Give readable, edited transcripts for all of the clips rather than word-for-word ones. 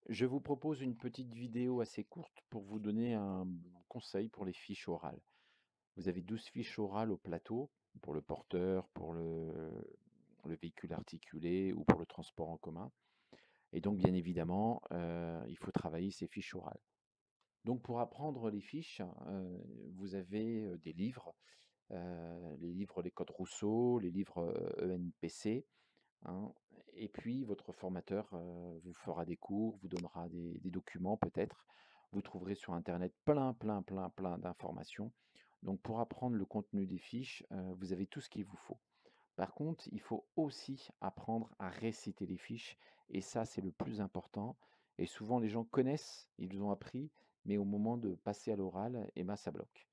Je vous propose une petite vidéo assez courte pour vous donner un conseil pour les fiches orales. Vous avez 12 fiches orales au plateau, pour le porteur, pour le véhicule articulé ou pour le transport en commun. Et donc, bien évidemment, il faut travailler ces fiches orales. Donc, pour apprendre les fiches, vous avez des livres, les livres Les Codes Rousseau, les livres ENPC. Hein, et puis votre formateur, vous fera des cours, vous donnera des documents peut-être. Vous trouverez sur internet plein d'informations. Donc pour apprendre le contenu des fiches, vous avez tout ce qu'il vous faut. Par contre, il faut aussi apprendre à réciter les fiches et ça, c'est le plus important et souvent les gens connaissent, ils ont appris, mais au moment de passer à l'oral et ben, ça bloque.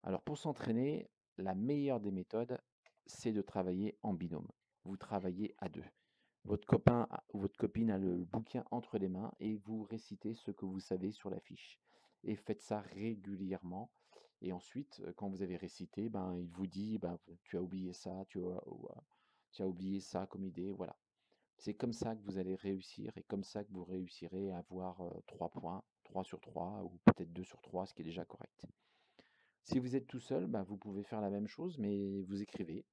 Alors pour s'entraîner, la meilleure des méthodes, c'est de travailler en binôme. Vous travaillez à 2. Votre copain ou votre copine a le bouquin entre les mains et vous récitez ce que vous savez sur la fiche. Et faites ça régulièrement. Et ensuite, quand vous avez récité, ben, il vous dit, ben, tu as oublié ça, tu as oublié ça comme idée, voilà. C'est comme ça que vous allez réussir et comme ça que vous réussirez à avoir 3 points, 3 sur 3 ou peut-être 2 sur 3, ce qui est déjà correct. Si vous êtes tout seul, bah, vous pouvez faire la même chose, mais vous écrivez.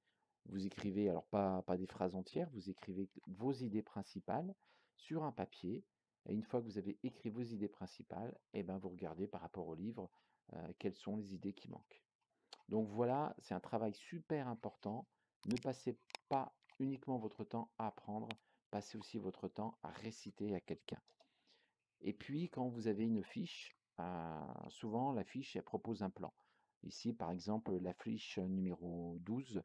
Vous écrivez, alors pas des phrases entières, vous écrivez vos idées principales sur un papier. Et une fois que vous avez écrit vos idées principales, eh ben, vous regardez par rapport au livre quelles sont les idées qui manquent. Donc voilà, c'est un travail super important. Ne passez pas uniquement votre temps à apprendre, passez aussi votre temps à réciter à quelqu'un. Et puis, quand vous avez une fiche, souvent la fiche, elle propose un plan. Ici, par exemple, la fiche numéro 12,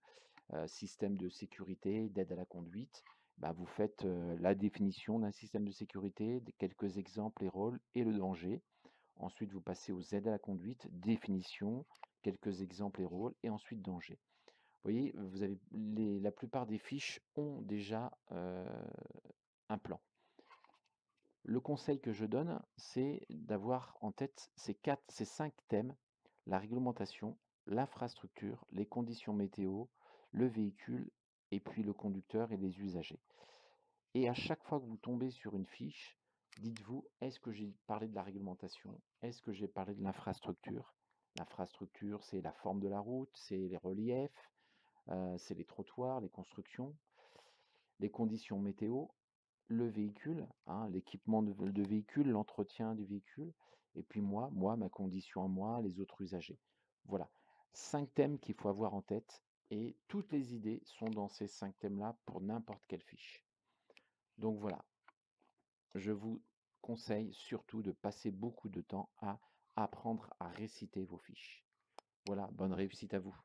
système de sécurité, d'aide à la conduite. Bah, vous faites la définition d'un système de sécurité, quelques exemples et rôles et le danger. Ensuite, vous passez aux aides à la conduite, définition, quelques exemples et rôles et ensuite danger. Vous voyez, vous avez la plupart des fiches ont déjà un plan. Le conseil que je donne, c'est d'avoir en tête ces 5 thèmes: la réglementation, l'infrastructure, les conditions météo, le véhicule et puis le conducteur et les usagers. Et à chaque fois que vous tombez sur une fiche, dites-vous: «Est-ce que j'ai parlé de la réglementation? Est-ce que j'ai parlé de l'infrastructure?» L'infrastructure, c'est la forme de la route, c'est les reliefs, c'est les trottoirs, les constructions. Les conditions météo, le véhicule, hein, l'équipement de véhicule, l'entretien du véhicule, et puis moi, ma condition à moi, les autres usagers. Voilà, 5 thèmes qu'il faut avoir en tête et toutes les idées sont dans ces 5 thèmes-là pour n'importe quelle fiche. Donc voilà, je vous conseille surtout de passer beaucoup de temps à apprendre à réciter vos fiches. Voilà, bonne réussite à vous.